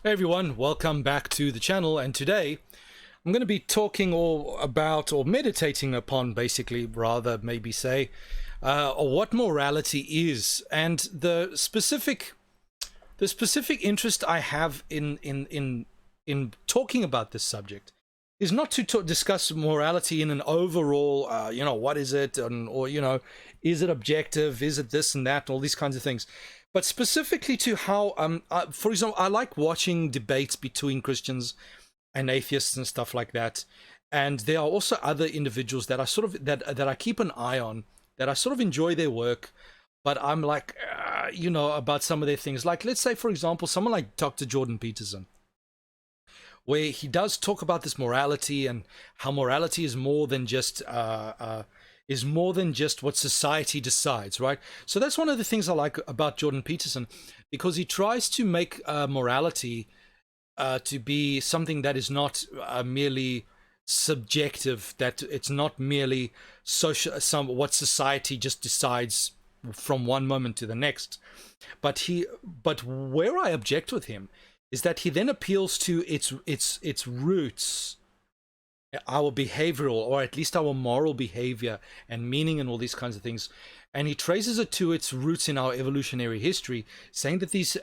Hey everyone, welcome back to the channel, and today I'm going to be talking about or meditating upon, basically, rather maybe say, what morality is, and the specific interest I have in talking about this subject is not to discuss morality in an overall, what is it, or is it objective, is it this and that, and all these kinds of things, but specifically to how, for example, I like watching debates between Christians and atheists and stuff like that. And there are also other individuals that I sort of that I keep an eye on, that I sort of enjoy their work, but I'm like, about some of their things. Like, let's say, for example, someone like Dr. Jordan Peterson, where he does talk about this morality and how morality is more than just what society decides, right? So that's one of the things I like about Jordan Peterson, because he tries to make morality to be something that is not merely subjective, that it's not merely what society just decides from one moment to the next. But where I object with him is that he then appeals to its roots, our behavioral, or at least our moral behavior and meaning and all these kinds of things, and he traces it to its roots in our evolutionary history, saying that these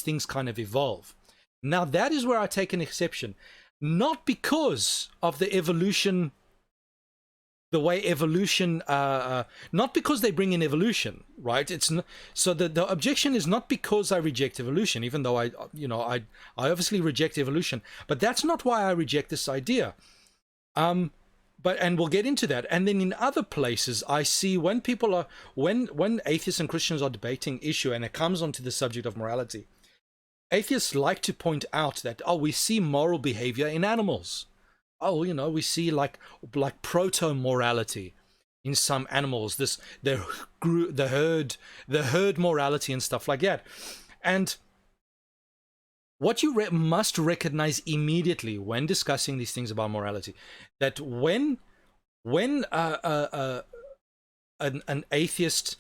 things kind of evolve. Now that is where I take an exception, not because of the evolution, the way evolution, not because they bring in evolution, right? It's not, so the objection is not because I reject evolution, even though I obviously reject evolution, but that's not why I reject this idea. And we'll get into that. And then in other places, I see when when atheists and Christians are debating issue, and it comes onto the subject of morality, atheists like to point out that, we see moral behavior in animals. We see like proto morality in some animals, the herd morality and stuff like that. And what you must recognize immediately when discussing these things about morality, that when an atheist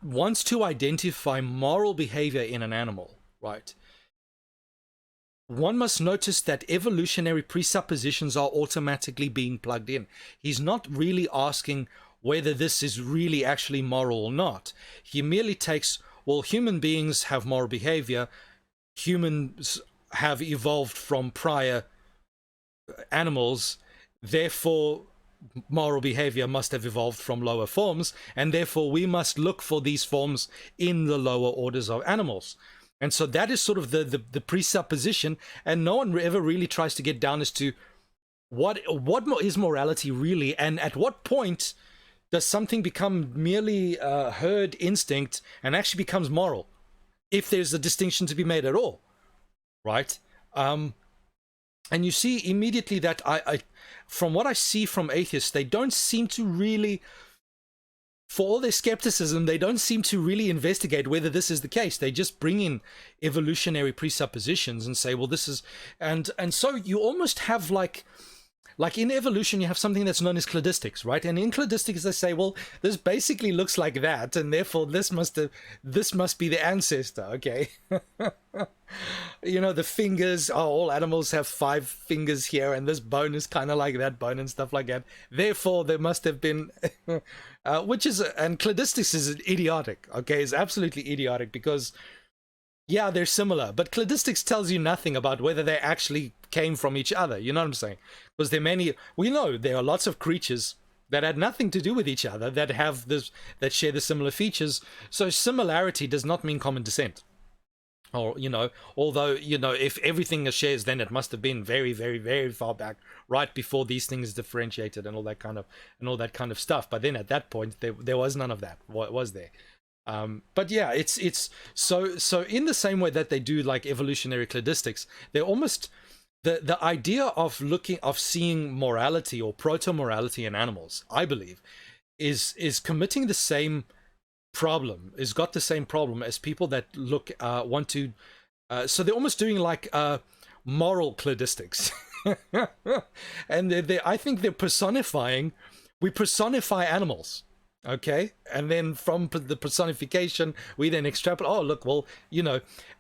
wants to identify moral behavior in an animal, right, one must notice that evolutionary presuppositions are automatically being plugged in. He's not really asking whether this is really actually moral or not. He merely takes, well, human beings have moral behavior, humans have evolved from prior animals, therefore moral behavior must have evolved from lower forms, and therefore we must look for these forms in the lower orders of animals. And so that is sort of the presupposition, and no one ever really tries to get down as to what is morality really, and at what point does something become merely herd instinct and actually becomes moral, if there's a distinction to be made at all, right? And you see immediately that from what I see from atheists, they don't seem to really, for all their skepticism, they don't seem to really investigate whether this is the case. They just bring in evolutionary presuppositions and say, well, this is, and so you almost have like in evolution, you have something that's known as cladistics, right? And in cladistics, they say, well, this basically looks like that, and therefore this must be the ancestor, okay? The fingers, all animals have 5 fingers here, and this bone is kind of like that bone and stuff like that. Therefore, there must have been, and cladistics is idiotic, okay? It's absolutely idiotic, because yeah, they're similar, but cladistics tells you nothing about whether they actually came from each other. You know what I'm saying? Because we know there are lots of creatures that had nothing to do with each other, that share the similar features. So similarity does not mean common descent. Or, although, if everything shares, then it must have been very, very, very far back, right before these things differentiated and all that kind of stuff. But then at that point, there was none of that, was there? But yeah, it's so in the same way that they do like evolutionary cladistics, they're almost the idea of seeing morality or proto-morality in animals, I believe, is committing the same problem, is got the same problem as people that want to, so they're almost doing like moral cladistics. And I think we personify animals. Okay, and then from the personification we then extrapolate, oh look, well,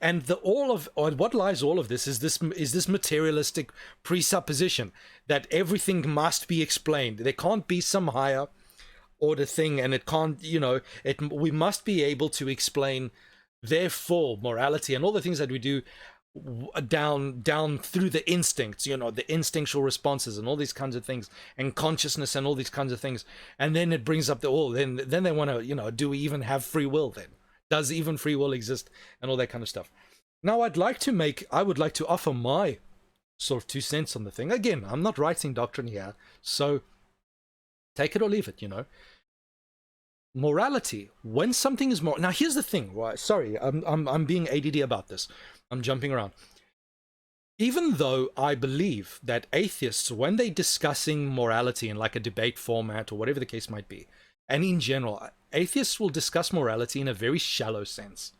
and the all of, or what lies all of this is this materialistic presupposition that everything must be explained. There can't be some higher order thing, and it can't, we must be able to explain, therefore, morality and all the things that we do down through the instincts, the instinctual responses and all these kinds of things, and consciousness and all these kinds of things. And then it brings up then they want to, do we even have free will? Then does even free will exist, and all that kind of stuff. Now I would like to offer my sort of 2 cents on the thing. Again, I'm not writing doctrine here, so take it or leave it. Morality, when something is more, now here's the thing, right? Sorry, I'm being ADD about this. I'm jumping around. Even though I believe that atheists, when they're discussing morality in like a debate format or whatever the case might be, and in general, atheists will discuss morality in a very shallow sense,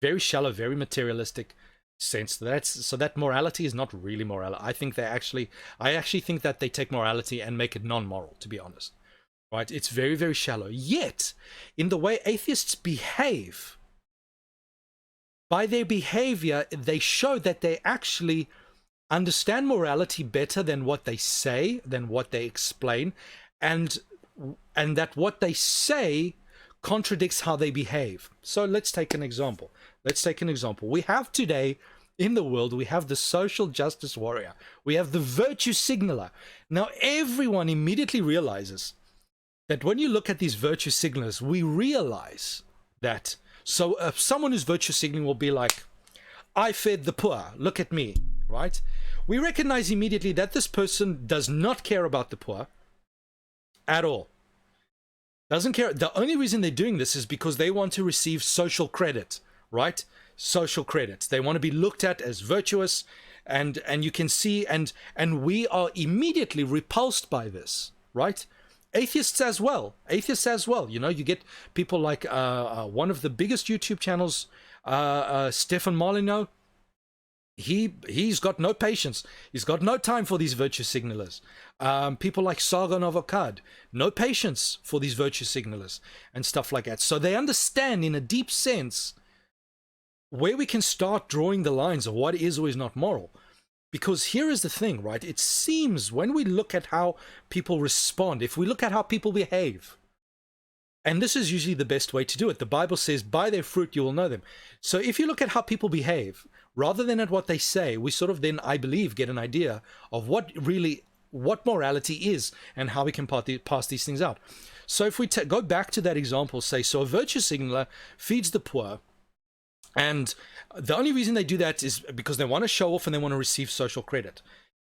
very shallow, very materialistic sense. So that morality is not really moral. I actually think that they take morality and make it non-moral, to be honest. Right? It's very, very shallow. Yet, in the way atheists behave, by their behavior, they show that they actually understand morality better than what they say, than what they explain, and that what they say contradicts how they behave. So let's take an example. We have today, in the world, we have the social justice warrior. We have the virtue signaler. Now, everyone immediately realizes that when you look at these virtue signalers, we realize that, so someone who's virtue signaling will be like, I fed the poor, look at me, right? We recognize immediately that this person does not care about the poor at all. Doesn't care. The only reason they're doing this is because they want to receive social credit, right? Social credit. They want to be looked at as virtuous, and you can see, and we are immediately repulsed by this, right? Atheists as well. You get people like one of the biggest YouTube channels, Stefan Molyneux. He's got no patience. He's got no time for these virtue signalers. People like Sargon of Akkad, no patience for these virtue signalers and stuff like that. So they understand in a deep sense where we can start drawing the lines of what is or is not moral. Because here is the thing, right? It seems when we look at how people respond, if we look at how people behave, and this is usually the best way to do it. The Bible says, by their fruit you will know them. So if you look at how people behave, rather than at what they say, we sort of then, I believe, get an idea of what morality is and how we can pass these things out. So if we go back to that example, say, so a virtue signaler feeds the poor, and the only reason they do that is because they want to show off and they want to receive social credit.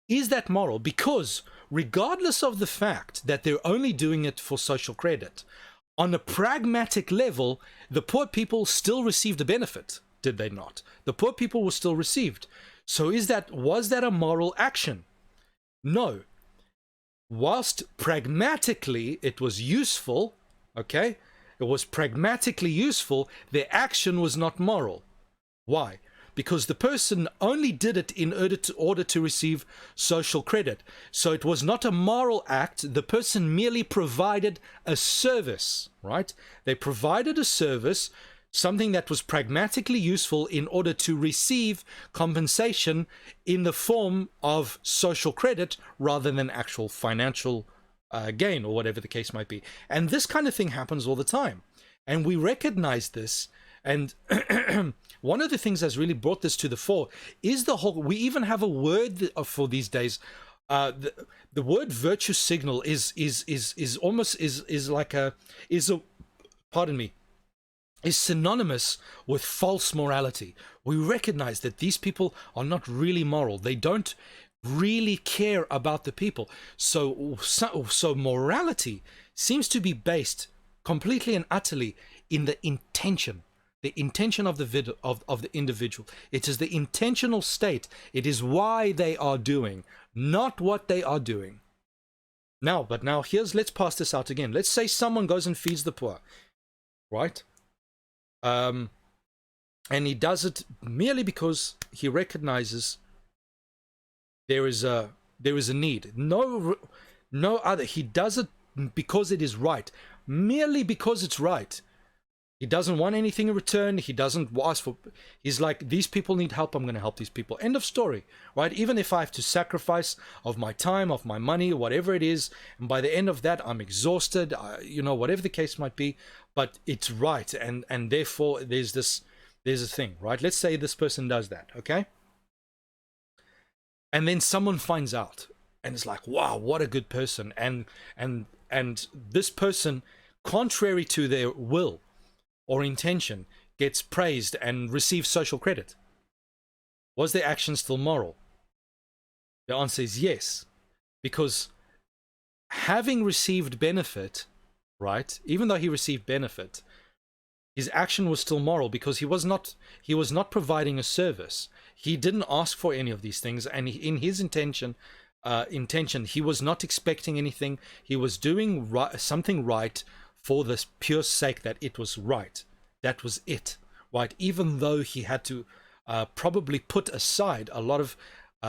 Is that moral? Because regardless of the fact that they're only doing it for social credit, on a pragmatic level, the poor people still received a benefit, did they not? The poor people were still received. So was that a moral action? No. Whilst pragmatically it was useful, okay? It was pragmatically useful, their action was not moral. Why? Because the person only did it in order to receive social credit. So it was not a moral act. The person merely provided a service, right? They provided a service, something that was pragmatically useful in order to receive compensation in the form of social credit rather than actual financial gain or whatever the case might be. And this kind of thing happens all the time. And we recognize this. And one of the things that's really brought this to the fore is we even have a word for these days. The word virtue signal is synonymous with false morality. We recognize that these people are not really moral. They don't really care about the people. So morality seems to be based completely and utterly in the intention of the individual. It is the intentional state. It is why they are doing, not what they are doing. Now, let's pass this out again. Let's say someone goes and feeds the poor, right? And he does it merely because he recognizes there is a need. No other. He does it because it is right. merely because it's right. He doesn't want anything in return. He doesn't ask for, he's like, these people need help, I'm going to help these people. End of story, right? Even if I have to sacrifice of my time, of my money, whatever it is, and by the end of that, I'm exhausted, you know, whatever the case might be, but it's right. And therefore there's a thing, right? Let's say this person does that, okay? And then someone finds out and it's like, wow, what a good person. And this person, contrary to their will or intention, gets praised and receives social credit. Was their action still moral? The answer is yes, because having received benefit, right, even though he received benefit, his action was still moral because he was not providing a service. He didn't ask for any of these things, and in his intention, he was not expecting anything. He was doing something right for the pure sake that it was right. That was it, right? Even though he had to probably put aside a lot of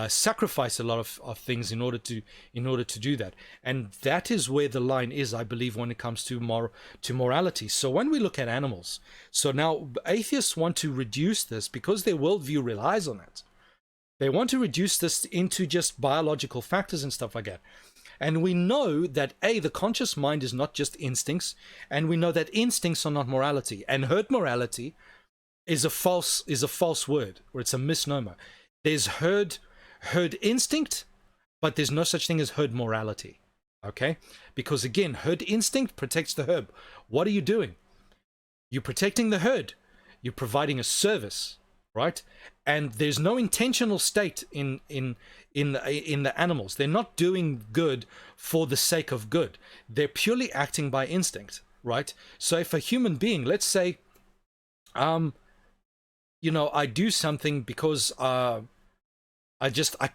sacrifice a lot of things in order to do that. And that is where the line is, I believe, when it comes to morality. So when we look at animals, so now atheists want to reduce this because their worldview relies on it. They want to reduce this into just biological factors and stuff like that. And we know that the conscious mind is not just instincts, and we know that instincts are not morality. And herd morality is a false word, or it's a misnomer. There's herd instinct, but there's no such thing as herd morality. Okay? Because again, herd instinct protects the herd. What are you doing? You're protecting the herd. You're providing a service, right? And there's no intentional state in the animals. They're not doing good for the sake of good. They're purely acting by instinct, right? So if a human being, let's say, you know, I do something because I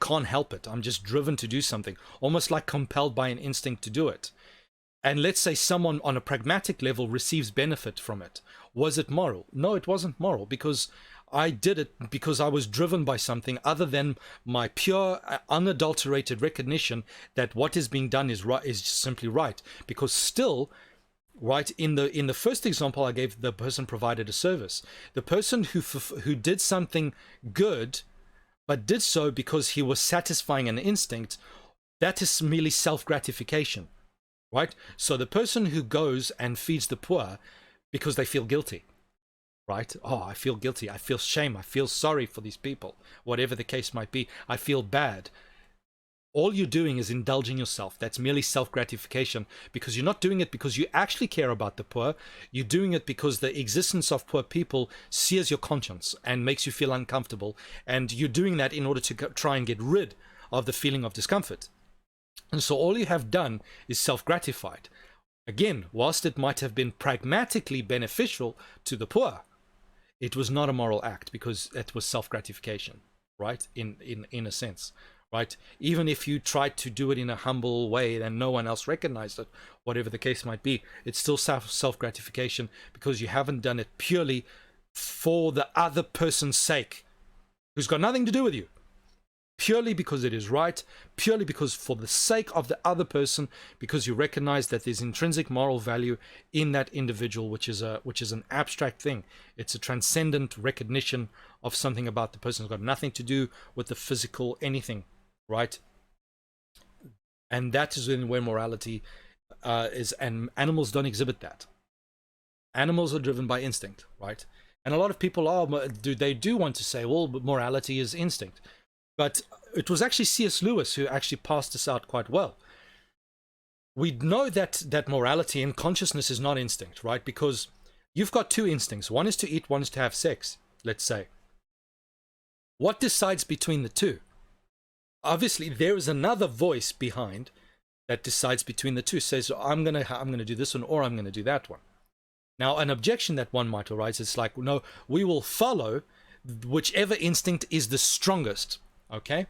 can't help it. I'm just driven to do something, almost like compelled by an instinct to do it. And let's say someone on a pragmatic level receives benefit from it. Was it moral? No, it wasn't moral, because I did it because I was driven by something other than my pure, unadulterated recognition that what is being done is right, is simply right. Because still, right, in the first example I gave, the person provided a service. The person who did something good, but did so because he was satisfying an instinct, that is merely self-gratification, right? So the person who goes and feeds the poor because they feel guilty, right? Oh, I feel guilty. I feel shame. I feel sorry for these people. Whatever the case might be, I feel bad. All you're doing is indulging yourself. That's merely self-gratification, because you're not doing it because you actually care about the poor. You're doing it because the existence of poor people sears your conscience and makes you feel uncomfortable. And you're doing that in order to try and get rid of the feeling of discomfort. And so all you have done is self-gratified. Again, whilst it might have been pragmatically beneficial to the poor, it was not a moral act because it was self-gratification, right? In a sense, right? Even if you tried to do it in a humble way and no one else recognized it, whatever the case might be, it's still self-gratification because you haven't done it purely for the other person's sake, who's got nothing to do with you. Purely because it is right, purely because for the sake of the other person, because you recognize that there's intrinsic moral value in that individual, which is an abstract thing. It's a transcendent recognition of something about the person. It's got nothing to do with the physical anything, right? And that is where morality is, and animals don't exhibit that. Animals are driven by instinct, right? And a lot of people do want to say, well, but morality is instinct. But it was actually C.S. Lewis who actually passed this out quite well. We know that morality and consciousness is not instinct, right? Because you've got two instincts. One is to eat, one is to have sex, let's say. What decides between the two? Obviously, there is another voice behind that decides between the two. Says, I'm gonna do this one, or I'm gonna do that one. Now, an objection that one might arise is like, no, we will follow whichever instinct is the strongest. Okay,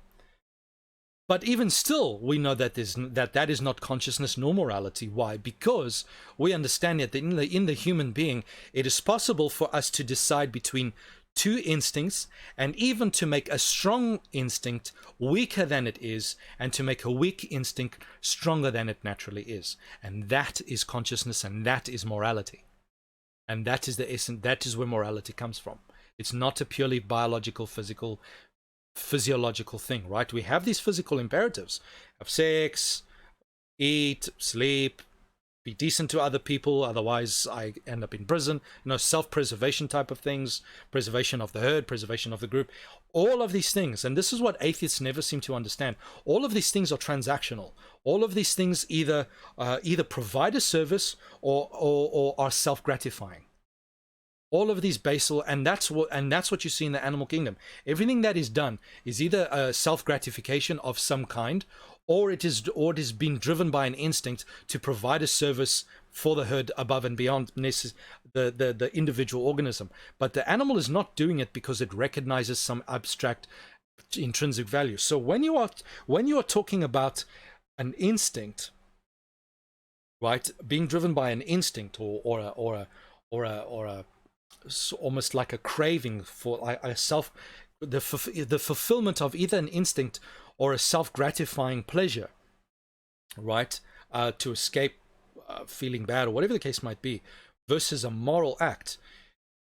but even still, we know that that is not consciousness nor morality. Why? Because we understand that in the human being, it is possible for us to decide between two instincts, and even to make a strong instinct weaker than it is, and to make a weak instinct stronger than it naturally is. And that is consciousness, and that is morality. And that is the essence, that is where morality comes from. It's not a purely biological, physiological thing, right? We have these physical imperatives: have sex, eat, sleep, be decent to other people, otherwise I end up in prison. Self-preservation type of things, preservation of the herd, preservation of the group, all of these things. And this is what atheists never seem to understand. All of these things are transactional. All of these things either provide a service or are self-gratifying. All of these basal, and that's what you see in the animal kingdom. Everything that is done is either a self-gratification of some kind, or it is being driven by an instinct to provide a service for the herd above and beyond the individual organism. But the animal is not doing it because it recognizes some abstract intrinsic value. So when you are talking about an instinct, right, being driven by an instinct or a almost like a craving for the fulfillment of either an instinct or a self-gratifying pleasure, right, to escape feeling bad or whatever the case might be, versus a moral act,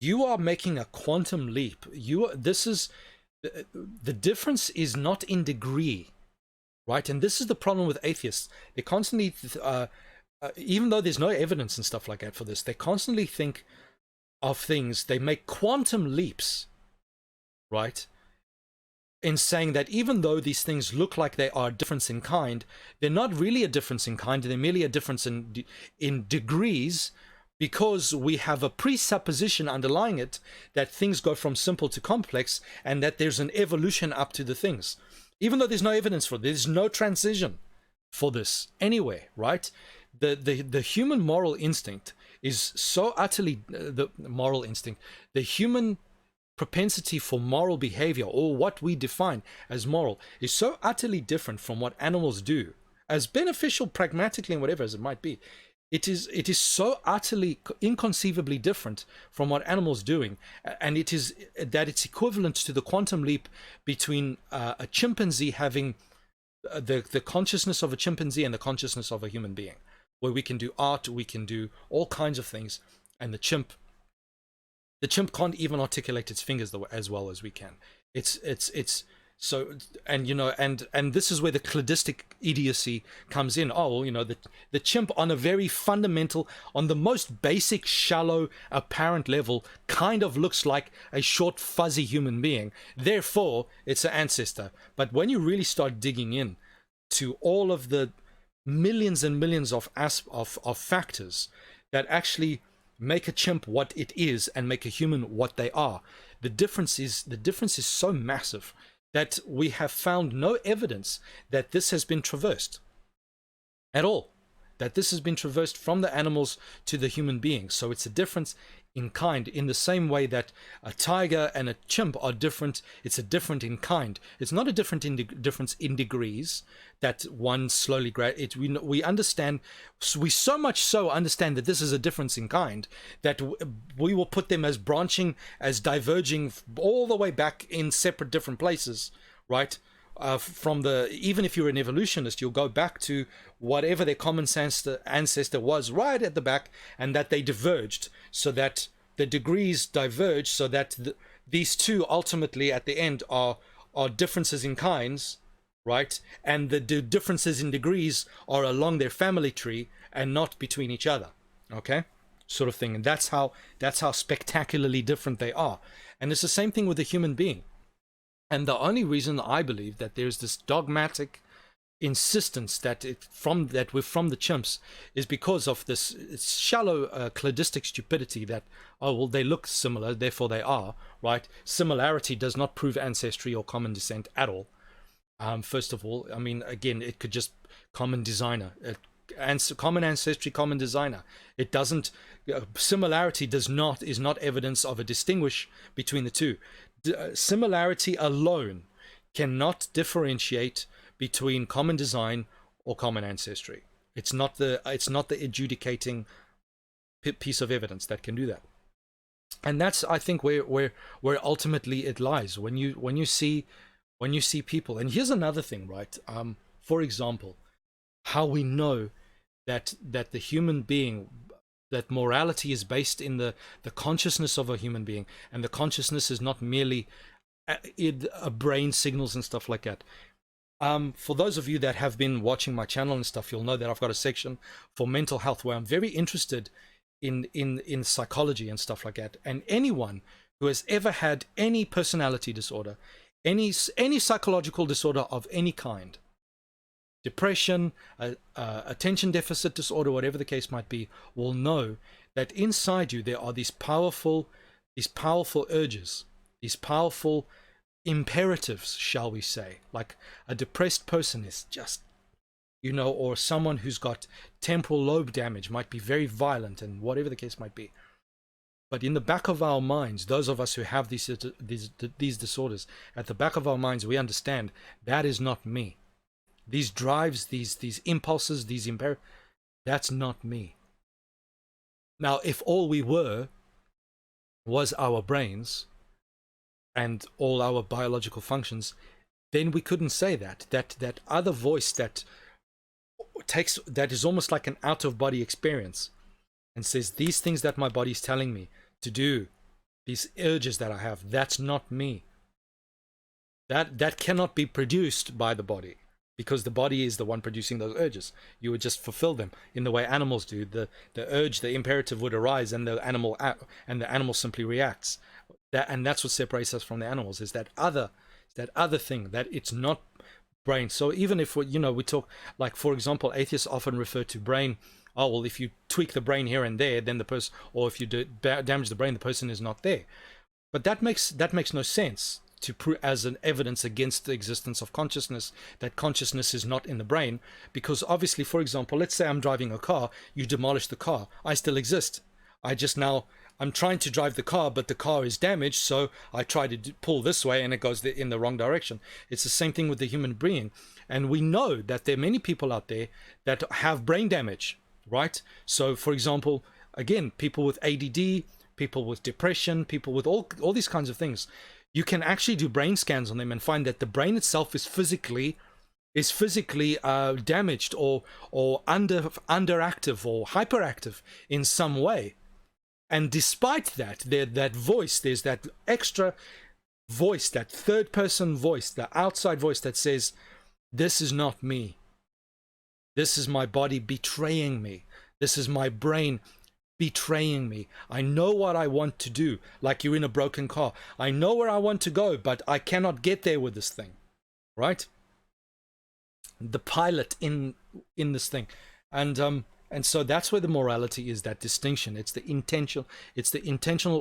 you are making a quantum leap. The difference is not in degree, right? And this is the problem with atheists. They constantly, even though there's no evidence and stuff like that for this, they constantly think of things, they make quantum leaps, right, in saying that even though these things look like they are a difference in kind, they're not really a difference in kind, they're merely a difference in degrees, because we have a presupposition underlying it that things go from simple to complex, and that there's an evolution up to the things, even though there's no evidence for it. There's no transition for this anywhere, right? The human moral instinct is so utterly the human propensity for moral behavior, or what we define as moral, is so utterly different from what animals do, as beneficial pragmatically and whatever as it might be. It is so utterly inconceivably different from what animals doing, and it is that it's equivalent to the quantum leap between a chimpanzee having the consciousness of a chimpanzee and the consciousness of a human being, where we can do art, we can do all kinds of things, and the chimp can't even articulate its fingers as well as we can. It's so, and and this is where the cladistic idiocy comes in. Oh, well, the chimp on a very fundamental, on the most basic, shallow, apparent level, kind of looks like a short, fuzzy human being. Therefore, it's an ancestor. But when you really start digging in to all of the millions and millions of factors that actually make a chimp what it is and make a human what they are, the difference is so massive that we have found no evidence that this has been traversed at all, that this has been traversed from the animals to the human being. So it's a difference in kind, in the same way that a tiger and a chimp are different. It's a different in kind. It's not a difference in degrees, that one slowly we understand, we so much so understand that this is a difference in kind, that we will put them as branching, as diverging all the way back in separate different places, right? Even if you're an evolutionist, you'll go back to whatever their common ancestor was right at the back, and that they diverged, so that the degrees diverge, so that these two ultimately at the end are differences in kinds, right? And the differences in degrees are along their family tree and not between each other, okay? Sort of thing. And that's how spectacularly different they are. And it's the same thing with the human being. And the only reason I believe that there's this dogmatic insistence that we're from the chimps is because of this shallow cladistic stupidity that, oh, well, they look similar, therefore they are, right? Similarity does not prove ancestry or common descent at all. First of all, I mean, again, it could just common designer, common ancestry, common designer. It doesn't. Similarity is not evidence of a distinguish between the two. Similarity alone cannot differentiate between common design or common ancestry. It's not the adjudicating piece of evidence that can do that. And that's, I think, where ultimately it lies. When you see people. And here's another thing, right? For example, how we know that the human being, that morality is based in the consciousness of a human being, and the consciousness is not merely a brain signals and stuff like that. For those of you that have been watching my channel and stuff, you'll know that I've got a section for mental health where I'm very interested in psychology and stuff like that. And anyone who has ever had any personality disorder, any psychological disorder of any kind, depression, attention deficit disorder, whatever the case might be, will know that inside you there are these powerful urges, these powerful imperatives, shall we say. Like a depressed person is just, or someone who's got temporal lobe damage might be very violent, and whatever the case might be. But in the back of our minds, those of us who have these disorders, at the back of our minds, we understand that is not me. These drives, these impulses, that's not me. Now, if all we were was our brains and all our biological functions, then we couldn't say that other voice that is almost like an out-of-body experience and says these things that my body's telling me to do, these urges that I have, that's not me. That cannot be produced by the body, because the body is the one producing those urges. You would just fulfill them in the way animals do. The urge, the imperative would arise, and the animal simply reacts. And that's what separates us from the animals, is that other thing, that it's not brain. So even if we talk, like, for example, atheists often refer to brain. Oh, well, if you tweak the brain here and there, then the person, or if you damage the brain, the person is not there. But that makes no sense to prove as an evidence against the existence of consciousness, that consciousness is not in the brain. Because obviously, for example, let's say I'm driving a car, you demolish the car, I still exist. I'm trying to drive the car, but the car is damaged, so I try to pull this way and it goes in the wrong direction. It's the same thing with the human being. And we know that there are many people out there that have brain damage, right? So, for example, again, people with ADD, people with depression, people with all these kinds of things, you can actually do brain scans on them and find that the brain itself is physically damaged or underactive or hyperactive in some way. And despite that, there's that extra voice, that third person voice, the outside voice that says, this is not me. This is my body betraying me. This is my brain betraying me. I know what I want to do, like you're in a broken car. I know where I want to go, but I cannot get there with this thing, right? The pilot in this thing. And so that's where the morality is, that distinction. It's the intentional.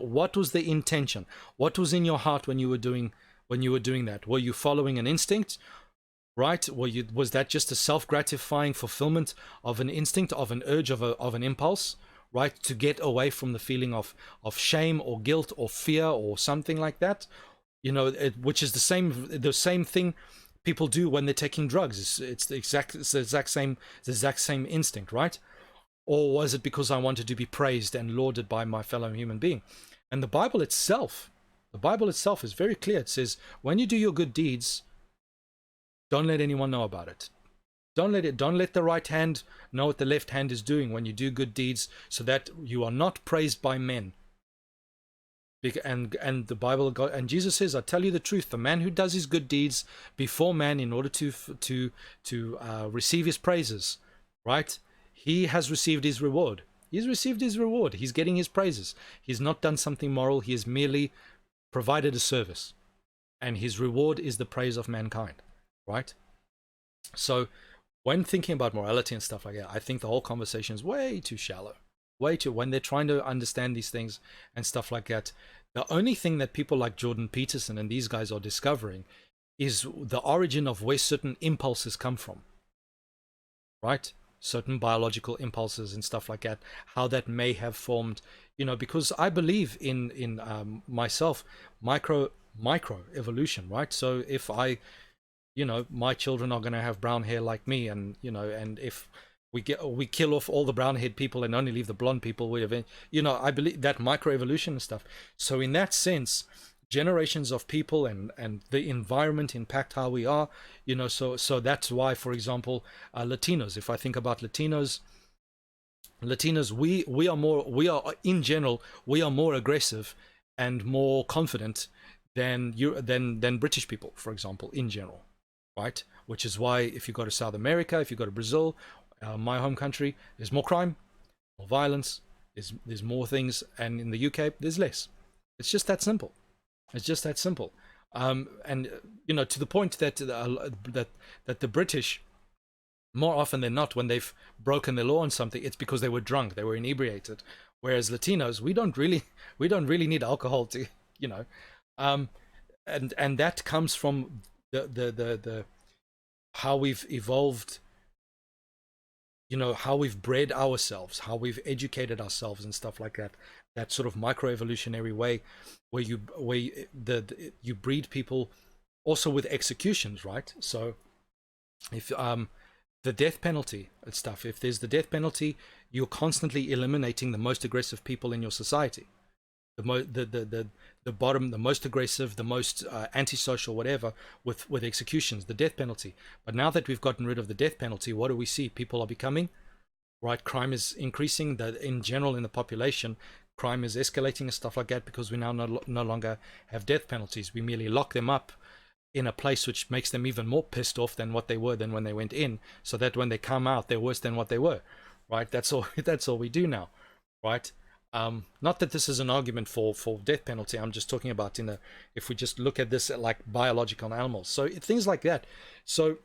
What was the intention? What was in your heart when you were doing that? Were you following an instinct, right? Was that just a self-gratifying fulfillment of an instinct, of an urge, of an impulse, right? To get away from the feeling of shame or guilt or fear or something like that, which is the same thing people do when they're taking drugs. It's the exact same instinct, right? Or was it because I wanted to be praised and lauded by my fellow human being? And the Bible itself is very clear. It says, when you do your good deeds, don't let anyone know about it. Don't let the right hand know what the left hand is doing when you do good deeds, so that you are not praised by men. And the Bible, and Jesus says, I tell you the truth, the man who does his good deeds before man in order to receive his praises, right? He has received his reward. He's received his reward. He's getting his praises. He's not done something moral. He has merely provided a service. And his reward is the praise of mankind, right? So when thinking about morality and stuff like that, I think the whole conversation is way too shallow. When they're trying to understand these things and stuff like that, the only thing that people like Jordan Peterson and these guys are discovering is the origin of where certain impulses come from, right? Certain biological impulses and stuff like that, how that may have formed, because I believe in myself, micro evolution, right? So if my children are going to have brown hair like me, and and if we kill off all the brown-haired people and only leave the blonde people. I believe that microevolution and stuff. So in that sense, generations of people and the environment impact how we are. So that's why, for example, Latinos. If I think about Latinos, we are in general, we are more aggressive and more confident than British people, for example, in general, right? Which is why if you go to South America, if you go to Brazil, my home country, there's more crime, more violence, there's more things, and in the UK there's less. It's just that simple. It's just that simple. And to the point that the British, more often than not, when they've broken the law on something, it's because they were drunk, they were inebriated. Whereas Latinos, we don't really need alcohol to, and that comes from the how we've evolved, how we've bred ourselves, how we've educated ourselves and stuff like that. That sort of microevolutionary way where you breed people also with executions, right? So if the death penalty and stuff, if there's the death penalty, you're constantly eliminating the most aggressive people in your society. The bottom, the most aggressive, the most antisocial, whatever, with executions, the death penalty. But now that we've gotten rid of the death penalty, what do we see? People are becoming, right? Crime is increasing. In general, in the population, crime is escalating and stuff like that, because we now no longer have death penalties. We merely lock them up in a place which makes them even more pissed off than what they were than when they went in, so that when they come out, they're worse than what they were, right? That's all we do now, right? Not that this is an argument for death penalty. I'm just talking about if we just look at this like biological animals. So things like that. So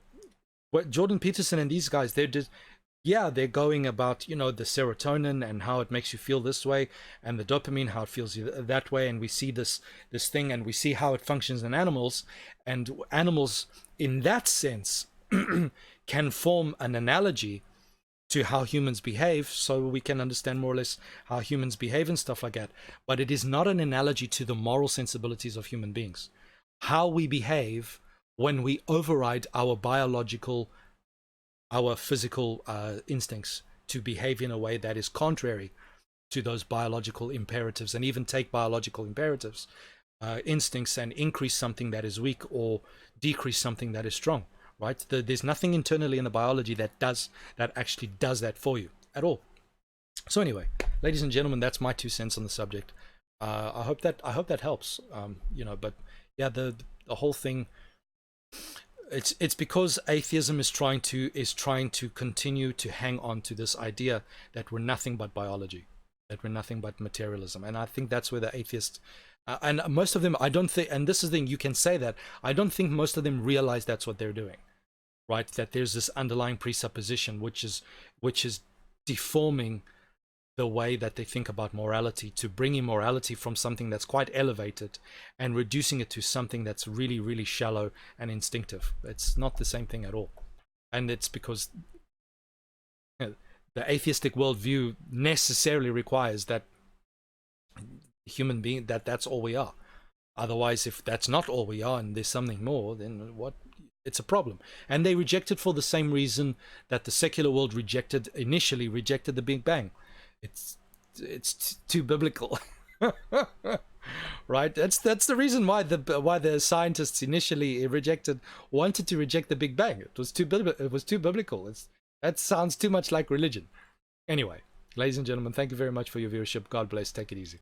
what Jordan Peterson and these guys, they're going about, the serotonin and how it makes you feel this way, and the dopamine, how it feels that way. And we see this thing, and we see how it functions in animals, and animals in that sense can form an analogy to how humans behave, so we can understand more or less how humans behave and stuff like that. But it is not an analogy to the moral sensibilities of human beings. How we behave when we override our biological, our physical instincts to behave in a way that is contrary to those biological imperatives, and even take biological imperatives, instincts, and increase something that is weak or decrease something that is strong. Right? There's nothing internally in the biology that actually does that for you at all. So anyway, ladies and gentlemen, that's my 2 cents on the subject. I hope that helps. But yeah, the whole thing. It's because atheism is trying to continue to hang on to this idea that we're nothing but biology, that we're nothing but materialism, and I think that's where the atheists. And most of them, I don't think, and this is the thing, you can say that, I don't think most of them realize that's what they're doing, right? That there's this underlying presupposition which is deforming the way that they think about morality, to bring in morality from something that's quite elevated and reducing it to something that's really, really shallow and instinctive. It's not the same thing at all. And it's because the atheistic worldview necessarily requires that human being, that's all we are. Otherwise, if that's not all we are and there's something more, then what? It's a problem. And they reject it for the same reason that the secular world initially rejected the Big Bang. It's too biblical. Right? That's the reason why the scientists initially wanted to reject the Big Bang. It was too biblical. That sounds too much like religion. Anyway, ladies and gentlemen, thank you very much for your viewership. God bless. Take it easy.